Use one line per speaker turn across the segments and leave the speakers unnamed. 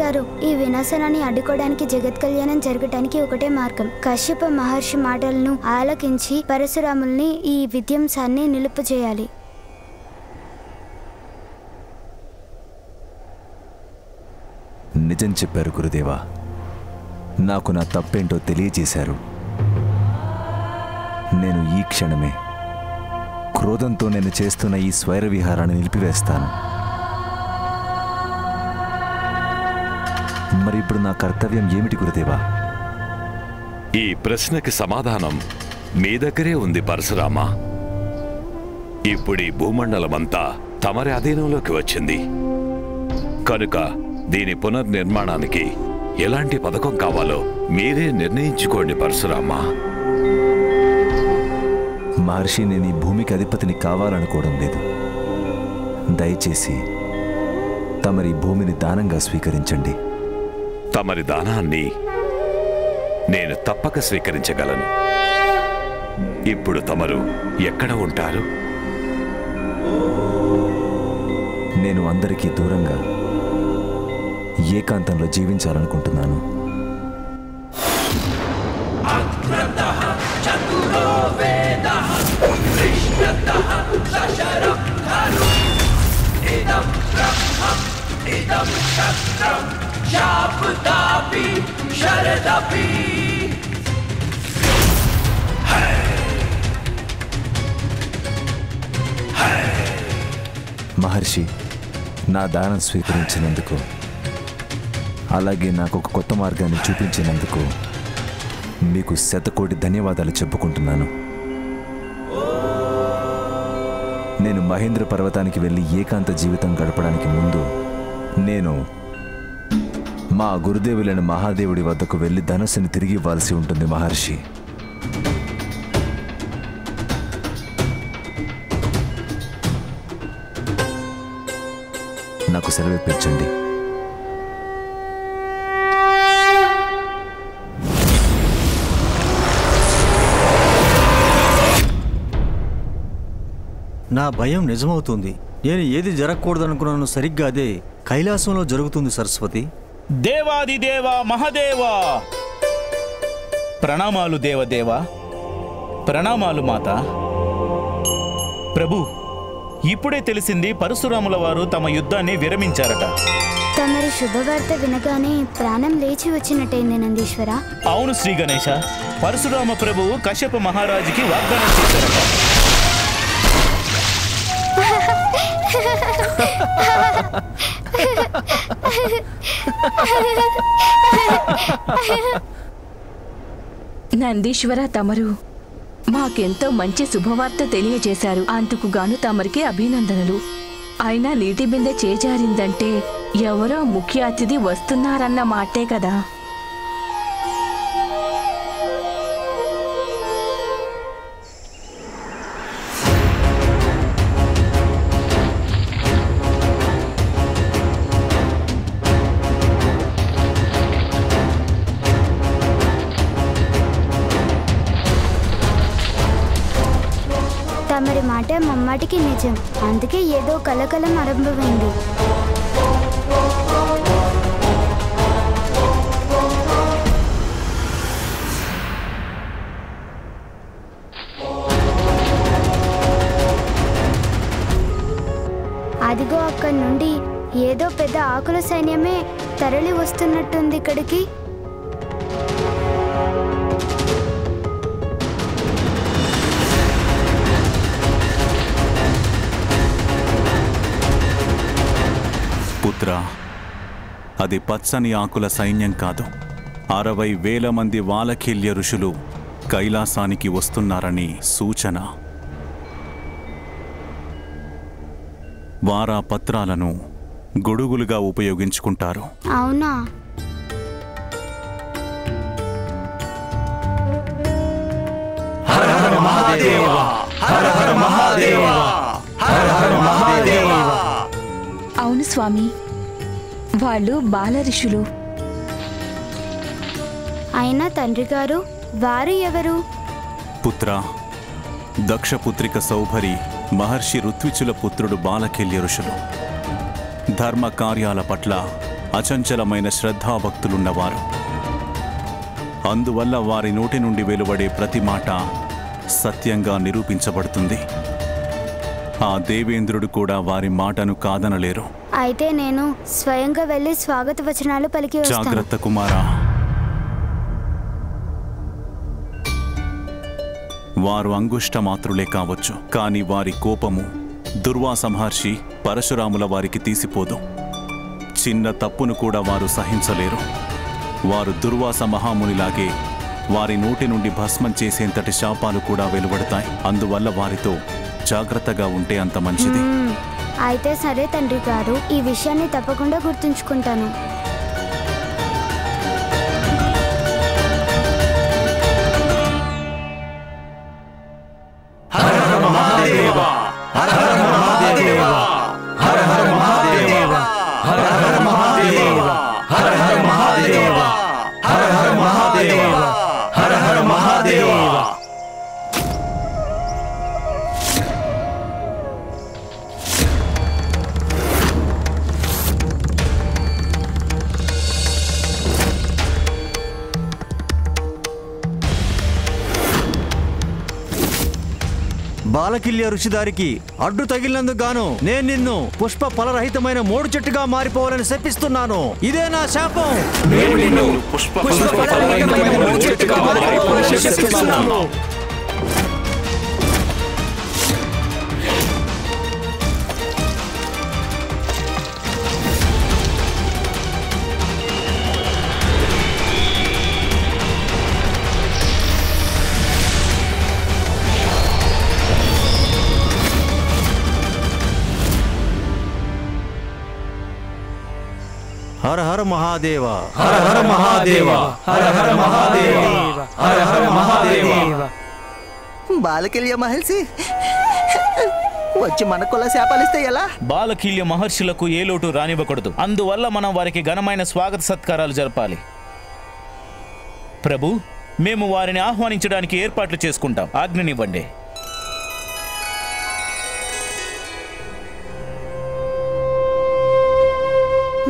గారు, ఈ వినాశనాన్ని అడ్డుకోవడానికి జగత్ కళ్యాణం జరగటానికి ఒకటే మార్గం. కశ్యప మహర్షి మాటలను ఆలకించి పరశురాముల్ని ఈ విధ్వంసాన్ని నిలుపు చేయాలి.
నిజం చెప్పారు గురుదేవా. నాకు నా తప్పేంటో తెలియజేశారు. నేను ఈ క్షణమే క్రోధంతో నేను చేస్తున్న ఈ స్వైర విహారాన్ని నిలిపివేస్తాను. మరి ఇప్పుడు నా కర్తవ్యం ఏమిటి గురుదేవా?
ఈ ప్రశ్నకి సమాధానం మీ దగ్గరే ఉంది పరశురామ. ఇప్పుడు ఈ భూమండలమంతా తమరి అధీనంలోకి వచ్చింది కనుక దీని పునర్నిర్మాణానికి ఎలాంటి పథకం కావాలో మీరే నిర్ణయించుకోండి పరశురామ.
మహర్షి, నేను ఈ భూమికి అధిపతిని కావాలనుకోవడం లేదు. దయచేసి తమరి భూమిని దానంగా స్వీకరించండి.
తమరి దానాన్ని నేను తప్పక స్వీకరించగలను. ఇప్పుడు తమరు ఎక్కడ ఉంటారు?
నేను అందరికీ దూరంగా ఏకాంతంలో జీవించాలనుకుంటున్నాను. మహర్షి, నా దానం స్వీకరించినందుకు, అలాగే నాకు ఒక కొత్త మార్గాన్ని చూపించినందుకు మీకు శతకోటి ధన్యవాదాలు చెప్పుకుంటున్నాను. నేను మహేంద్ర పర్వతానికి వెళ్ళి ఏకాంత జీవితం గడపడానికి ముందు నేను మా గురుదేవులైన మహాదేవుడి వద్దకు వెళ్ళి ధనుస్సుని తిరిగి ఇవ్వాల్సి ఉంటుంది మహర్షి. నాకు సెలవిప్పించండి.
నా భయం నిజమవుతుంది. నేను ఏది జరగకూడదనుకున్నాను సరిగ్గా అదే కైలాసంలో జరుగుతుంది సరస్వతి.
దేవాదిదేవ మహదేవా, ప్రణామాలు దేవదేవా, ప్రణామాలు మాత. ప్రభు, ఇప్పుడే తెలిసింది పరశురాముల వారు తమ యుద్ధాన్ని విరమించారట.
తమరి శుభవార్త వినగానే ప్రాణం లేచి వచ్చినట్టయింది నందీశ్వర.
అవును శ్రీ గణేశ, పరశురామ ప్రభువు కశ్యప మహారాజుకి వాగ్దానం చేశారట.
నందీశ్వర, తమరు మాకెంతో మంచి శుభవార్త తెలియజేశారు. అందుకుగాను తమరికి అభినందనలు. అయినా నీటి బిందె చేజారిందంటే ఎవరో ముఖ్య అతిథి వస్తున్నారన్న మాటే కదా.
తమరి మాట మమ్మాటికి నిజం. అందుకే ఏదో కలకలం ఆరంభమైంది. అదిగో అక్కడి నుండి ఏదో పెద్ద ఆకుల సైన్యమే తరలి వస్తున్నట్టుంది ఇక్కడికి.
పుత్ర, అది పచ్చని ఆకుల సైన్యం కాదు. 60,000 మంది వాలకీల్య ఋషులు కైలాసానికి వస్తున్నారని సూచన. వారా పత్రాలను గొడుగులుగా ఉపయోగించుకుంటారు.
అవునా?
హర హర మహాదేవ, హర హర మహాదేవ, హర హర మహాదేవ.
అవును స్వామి, వాళ్ళు బాల ఋషులు.
అయినా తండ్రి గారు, వారు ఎవరు?
పుత్ర, దక్షపుత్రిక సౌభరి మహర్షి ఋత్విచుల పుత్రుడు బాలకేల్య ఋషులు. ధర్మ కార్యాల పట్ల అచంచలమైన శ్రద్ధాభక్తులున్నవారు. అందువల్ల వారి నోటి నుండి వెలువడే ప్రతి మాట సత్యంగా నిరూపించబడుతుంది. ఆ దేవేంద్రుడు కూడా వారి మాటను కాదనలేరు.
అయితే నేను స్వయంగా వెళ్ళి స్వాగత వచనాలు పలికి వస్తాను.
జాగ్రత్త కుమారా. వారు అంగుష్ట మాత్రులే కావచ్చు, కానీ వారి కోపము దుర్వాస మహర్షి పరశురాముల వారికి తీసిపోదు. చిన్న తప్పును కూడా వారు సహించలేరు. వారు దుర్వాస మహామునిలాగే వారి నోటి నుండి భస్మం చేసేంతటి శాపాలు కూడా వెలువడతాయి. అందువల్ల వారితో జాగ్రత్తగా ఉంటే అంత మంచిది.
అయితే సరే తండ్రి గారు, ఈ విషయాన్ని తప్పకుండా గుర్తుంచుకుంటాను.
బాలకిల్య ఋషిదారికి అడ్డు తగిలినందుకు గాను నేను నిన్ను పుష్ప ఫలరహితమైన మోడు చెట్టుగా మారిపోవాలని శపిస్తున్నాను. ఇదే నా శాపం. హర హర మహాదేవ, హర హర మహాదేవ, హర హర మహాదేవ, హర హర మహాదేవ.
బాలకిల్య మహర్షి వచ్చి మనకుల శాపాలిస్తే ఎలా?
బాలకిల్య మహర్షులకు ఏ లోటు రానివ్వకూడదు. అందువల్ల మనం వారికి ఘనమైన స్వాగత సత్కారాలు జరపాలి. ప్రభు, మేము వారిని ఆహ్వానించడానికి ఏర్పాట్లు చేసుకుంటాం. ఆజ్ఞనివ్వండి.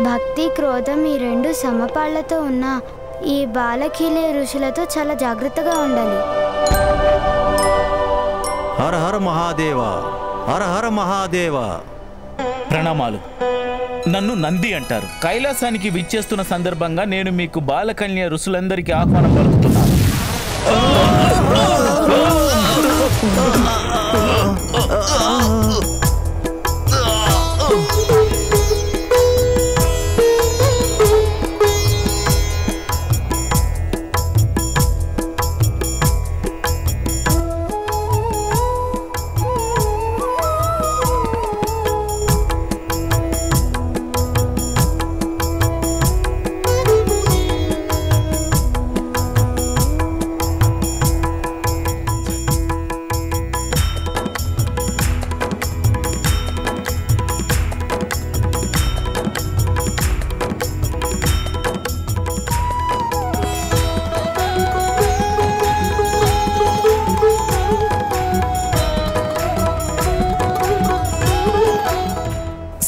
భక్తి, క్రోధం ఈ రెండు సమపాళ్లతో ఉన్న ఈ బాలకిల్య ఋషులతో చాలా జాగ్రత్తగా ఉండాలి.
హర హర మహాదేవ, హర హర మహాదేవ.
ప్రణామాలు. నన్ను నంది అంటారు. కైలాసానికి విచ్చేస్తున్న సందర్భంగా నేను మీకు బాలకన్య ఋషులందరికీ ఆహ్వానం పలుకుతున్నాను.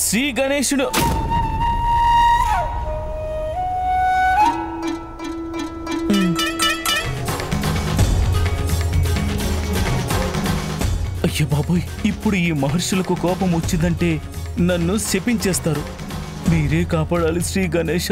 శ్రీ గణేశుడు అయ్యో బాబోయ్, ఇప్పుడు ఈ మహర్షులకు కోపం వచ్చిందంటే నన్ను శపించేస్తారు. మీరే కాపాడాలి శ్రీ గణేశ.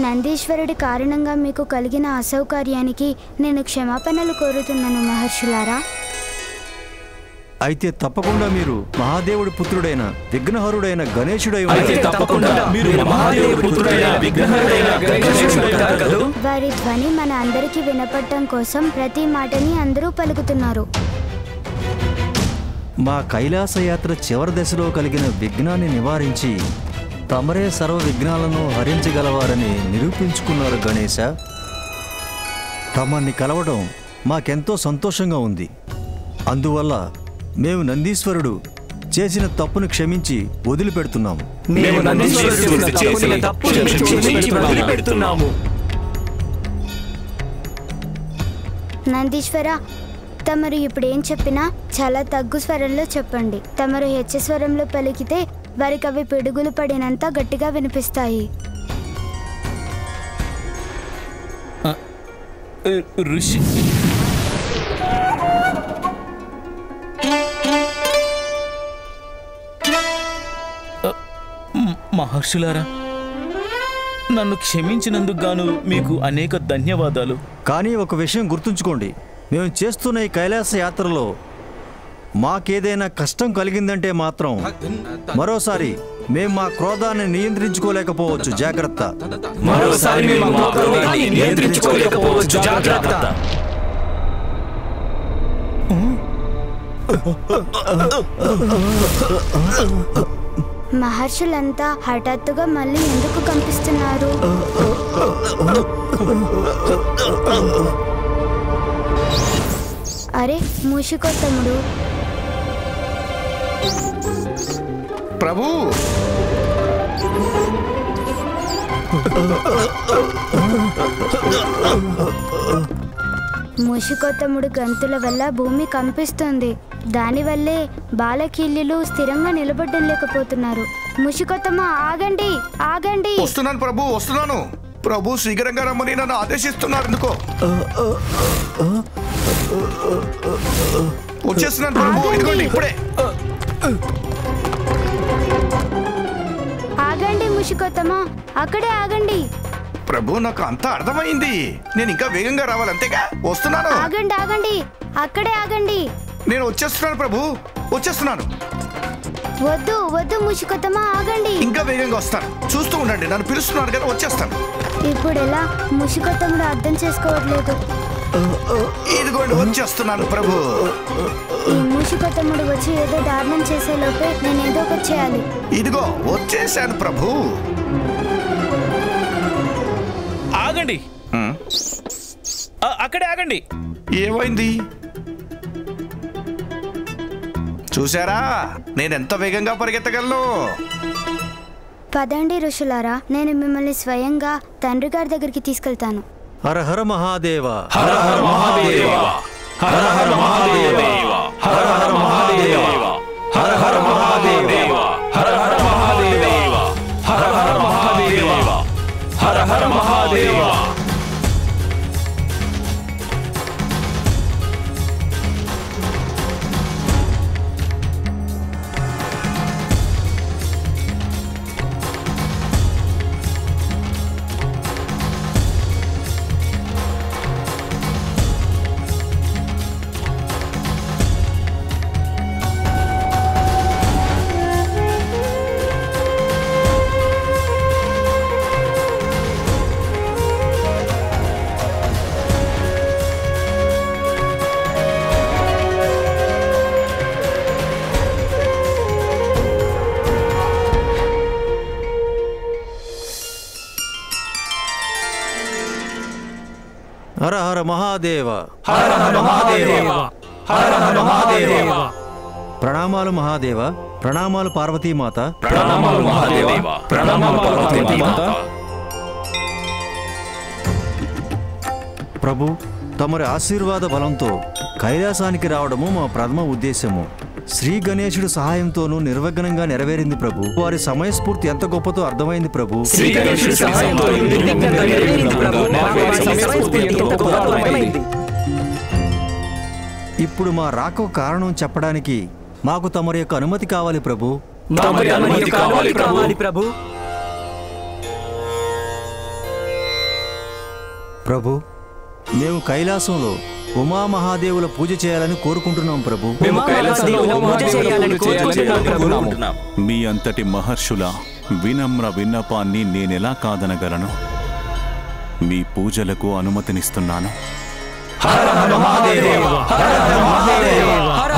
నందీశ్వరుడి కారణంగా మీకు కలిగిన అసౌకర్యానికి నేను క్షమాపణలు కోరుతున్నాను మహర్షులారా.
అయితే తప్పకుండా మీరు మహాదేవుడి పుత్రుడైన విఘ్నహరుడైన గణేశుడై
వారి ధ్వని మన అందరికీ వినపడటం కోసం ప్రతి మాటని అందరూ పలుకుతున్నారు.
మా కైలాసయాత్ర చివరి దశలో కలిగిన విఘ్నాన్ని నివారించి తమరే సర్వ విఘ్నాలను హరించగలవారని నిరూపించుకున్నారు గణేశ. తమన్ని కలవడం మాకెంతో సంతోషంగా ఉంది. అందువల్ల మేము నందీశ్వరుడు చేసిన తప్పును క్షమించి వదిలిపెడుతున్నాము.
నందీశ్వర, తమరు ఇప్పుడు ఏం చెప్పినా చాలా తగ్గు స్వరంలో చెప్పండి. తమరు హెచ్చ స్వరంలో పలికితే వారికి అవి పిడుగులు పడినంత గట్టిగా వినిపిస్తాయి.
ఋషి మహర్షులారా, నన్ను క్షమించినందుకు గాను మీకు అనేక ధన్యవాదాలు.
కానీ ఒక విషయం గుర్తుంచుకోండి, మేము చేస్తున్న ఈ కైలాస యాత్రలో మాకేదైనా కష్టం కలిగిందంటే మాత్రం మరోసారి మేము మా క్రోధాన్ని నియంత్రించుకోలేకపోవచ్చు. జాగ్రత్త.
మహర్షులంతా హఠాత్తుగా మళ్ళీ ఎందుకు కంపిస్తున్నారు? అరే మూషికోత్తముడు,
ప్రభు,
మూషికోత్తముడు గంతుల వల్ల భూమి కంపిస్తుంది. దానివల్లే బాలకీల్యులు స్థిరంగా నిలబడలేకపోతున్నారు. మూషికోత్తమ, ఆగండి, ఆగండి.
వస్తున్నాను ప్రభు, వస్తున్నాను. ప్రభు శీఘ్రంగా రమ్మని నన్ను ఆదేశిస్తున్నారు. ఎందుకో వచ్చేస్తున్నాను ప్రభు. ఇదిగోండి ఇప్పుడే.
ఆగండి మూషికోత్తమ, అక్కడే ఆగండి.
ప్రభు, నాకు అంతా అర్థమైంది. నేను ఇంకా వేగంగా రావాలి, అంతేగా. వస్తున్నాను.
ఆగండి, ఆగండి, అక్కడే ఆగండి.
నేను వచ్చేస్తున్నాను ప్రభు, వచ్చేస్తున్నాను.
వద్దు వద్దు మూషికోత్తమ, ఆగండి.
ఇంకా వేగంగా వస్తాను. చూస్తూ ఉండండి, నన్ను పిలుస్తున్నారు కదా, వచ్చేస్తాను.
ఇప్పుడు ఎలా? మూషికోత్తముడు అర్థం చేసుకోవట్లేదు.
ఇదిగోండి వచ్చేస్తున్నాను ప్రభు.
ఈ మూషికోత్తముడు వచ్చి ఏదో దారుణం చేసే లోపే నేను ఏదో ఒకటి చేయాలి.
ఇదిగో వచ్చేసాను ప్రభు.
ఆగండి, అక్కడే ఆగండి.
ఏమైంది చూసారా? నేనెంత వేగంగా పరిగెత్తగలను.
పదండి ఋషులారా, నేను మిమ్మల్ని స్వయంగా తండ్రి గారి దగ్గరికి తీసుకెళ్తాను.
హర హర మహాదేవ,
హర హర మహాదేవ, హర హర మహాదేవ, హర హర మహాదేవ, హర హర మహాదేవ, హర హర మహాదేవ, హర హర మహాదేవ, హర హర మహాదేవ.
హర హర మహాదేవ,
హర హర మహాదేవ, హర హర మహాదేవ.
ప్రణామాలు మహాదేవ. ప్రణామాలు పార్వతీమాత.
ప్రణామాలు మహాదేవ, ప్రణామాలు పార్వతీమాత.
ప్రభు, తమరి ఆశీర్వాద బలంతో కైలాసానికి రావడము మా ప్రథమ ఉద్దేశము. శ్రీ గణేశుడి సహాయంతోనూ నిర్విఘ్నంగా నెరవేరింది ప్రభు. వారి సమయస్ఫూర్తి ఎంత గొప్పతో అర్థమైంది ప్రభు.
శ్రీ గణేశుడి సహాయంతో నిర్విఘ్నంగా నెరవేరింది ప్రభు. వారి సమయస్ఫూర్తి ఎంత గొప్పతో అర్థమైంది.
ఇప్పుడు మా రాకకు కారణం చెప్పడానికి మాకు తమరి యొక్క అనుమతి కావాలి ప్రభు.
తమరి అనుమతి కావాలి ప్రభు.
ప్రభు, మేము కైలాసంలో ఉమామహాదేవుల పూజ చేయాలని కోరుకుంటున్నాం ప్రభు.
మీ అంతటి మహర్షుల వినమ్ర విన్నపాన్ని నేనెలా కాదనగలను? మీ పూజలకు అనుమతినిస్తున్నాను.
హర హర మహాదేవ, హర హర మహాదేవ,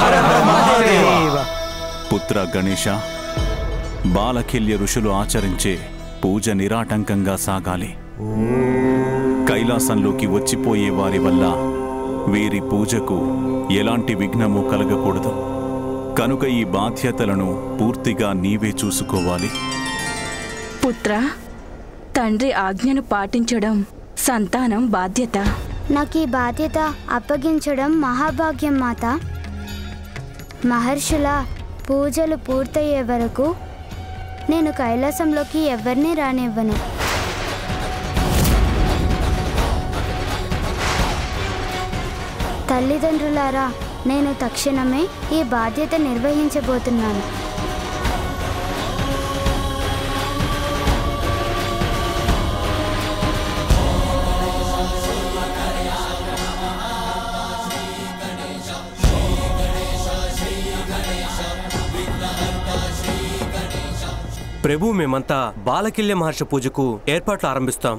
హర హర మహాదేవ.
పుత్ర గణేశ, బాలకిల్య ఋషులు ఆచరించే పూజ నిరాటంకంగా సాగాలి. కైలాసంలోకి వచ్చిపోయే వారి వల్ల వీరి పూజకు ఎలాంటి విఘ్నము కలగకూడదు. కనుక ఈ బాధ్యతలను పూర్తిగా నీవే చూసుకోవాలి.
పుత్ర, తండ్రి ఆజ్ఞను పాటించడం సంతానం బాధ్యత.
నాకు ఈ బాధ్యత అప్పగించడం మహాభాగ్యం మాత. మహర్షుల పూజలు పూర్తయ్యే వరకు నేను కైలాసంలోకి ఎవరిని రానివ్వను. తల్లిదండ్రులారా, నేను తక్షణమే ఈ బాధ్యత నిర్వహించబోతున్నాను.
ప్రభు, మేమంతా బాలకిల్య మహర్షి పూజకు ఏర్పాట్లు ఆరంభిస్తాం.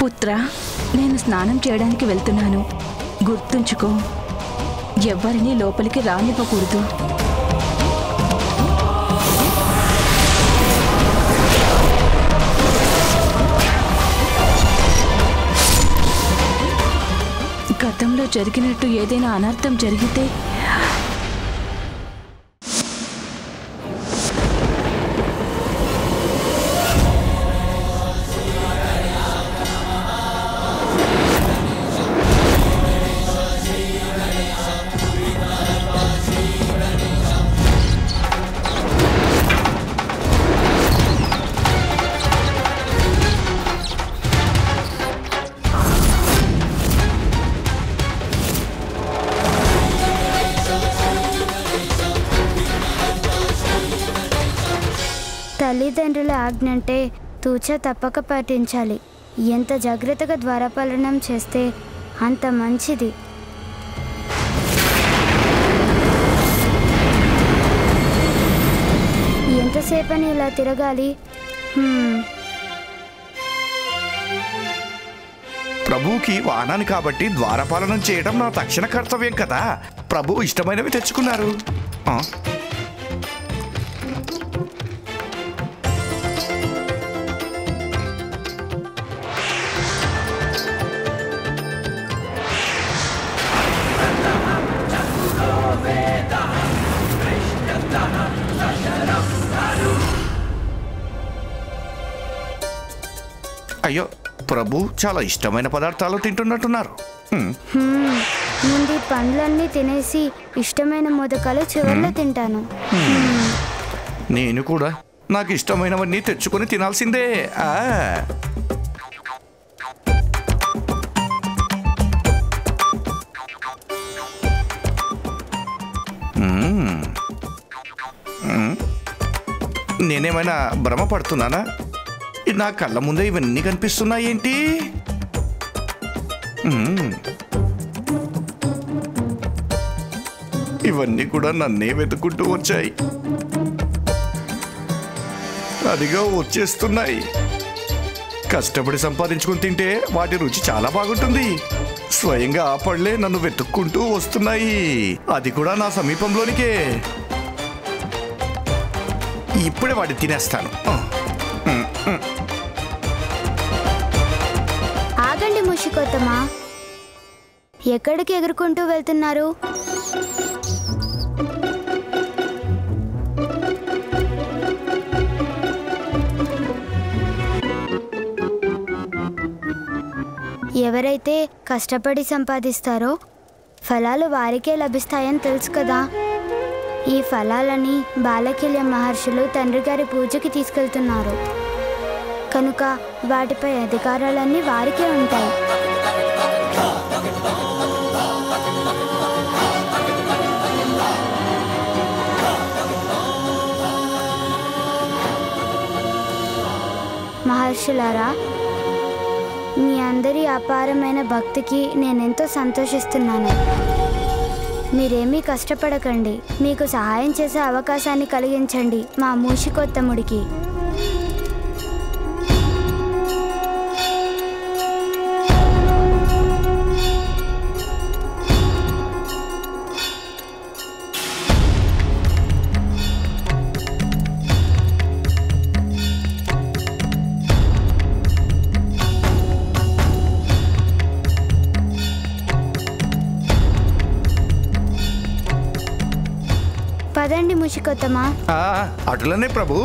పుత్ర, నేను స్నానం చేయడానికి వెళ్తున్నాను. గుర్తుంచుకో, ఎవ్వరినీ లోపలికి రానివ్వకూడదు. గతంలో జరిగినట్టు ఏదైనా అనర్థం జరిగితే
తల్లిదండ్రుల ఆజ్ఞంటే తూచా తప్పక పాటించాలి. ఎంత జాగ్రత్తగా ద్వారపాలనం చేస్తే అంత మంచిది. ఎంతసేపని ఇలా తిరగాలి?
ప్రభువుకి వాహనాన్ని కాబట్టి ద్వారపాలనం చేయడం నా తక్షణ కర్తవ్యం కదా. ప్రభువు ఇష్టమైనవి తెచ్చుకున్నారు. అయ్యో, ప్రభు చాలా ఇష్టమైన పదార్థాలు తింటున్నట్టున్నారు.
ముందు పండ్లన్నీ తినేసి ఇష్టమైన మోదకాలు చివర్లో తింటాను.
నేను కూడా నాకు ఇష్టమైనవన్నీ తెచ్చుకొని తినాల్సిందే. నేనేమైనా భ్రమ పడుతున్నానా? నా కళ్ళ ముందే ఇవన్నీ కనిపిస్తున్నాయేంటి? ఇవన్నీ కూడా నన్నే వెతుక్కుంటూ వచ్చాయి. అదిగా వచ్చేస్తున్నాయి. కష్టపడి సంపాదించుకుని తింటే వాటి రుచి చాలా బాగుంటుంది. స్వయంగా ఆ పళ్ళే నన్ను వెతుక్కుంటూ వస్తున్నాయి. అది కూడా నా సమీపంలోనికే. ఇప్పుడే వాటిని తినేస్తాను.
ఆగండి ముషికోత్తమా, ఎక్కడికి ఎగురుకుంటూ వెళ్తున్నారు? ఎవరైతే కష్టపడి సంపాదిస్తారో ఫలాలు వారికే లభిస్తాయని తెలుసు కదా. ఈ ఫలాలని బాలకిల్య మహర్షులు తండ్రి గారి పూజకి తీసుకెళ్తున్నారు కనుక వాటిపై అధికారాలన్నీ వారికే ఉంటాయి. మహర్షులారా, మీ అందరి అపారమైన భక్తికి నేనెంతో సంతోషిస్తున్నాను. మీరేమీ కష్టపడకండి. మీకు సహాయం చేసే అవకాశాన్ని కలిగించండి మా మూషికోత్తముడికి. పదండి ముషికొత్తమా.
అటులనే ప్రభు.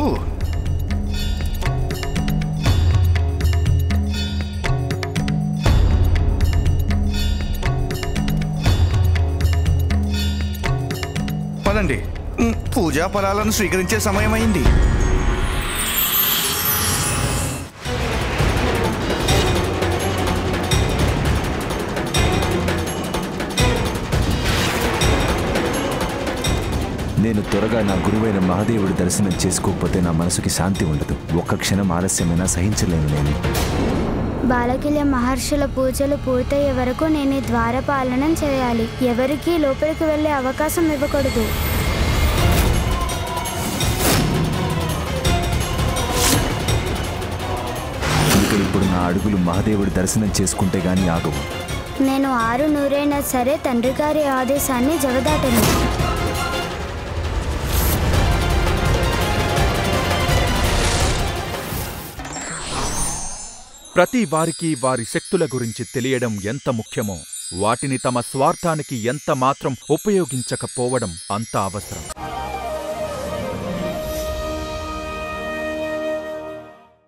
పదండి, పూజా ఫలాలను స్వీకరించే సమయం అయింది.
నేను త్వరగా నా గురువైన మహాదేవుడి దర్శనం చేసుకోకపోతే నా మనసుకి శాంతి ఉండదు. ఒక్క క్షణం ఆలస్యమైనా సహించలేను నేను.
బాలకిల్య మహర్షుల పూజలు పూర్తయ్యే వరకు నేను ఈ ద్వారపాలనం చేయాలి. ఎవరికీ లోపలికి వెళ్ళే అవకాశం ఇవ్వకూడదు.
ఇక ఇప్పుడు నా అడుగులు మహాదేవుడి దర్శనం చేసుకుంటే గానీ ఆగవు.
నేను 6 సరే తండ్రి గారి ఆదేశాన్ని జవదాటను.
ప్రతి వారికి వారి శక్తుల గురించి తెలియడం ఎంత ముఖ్యమో వాటిని తమ స్వార్థానికి ఎంత మాత్రం ఉపయోగించకపోవడం అంత అవసరం.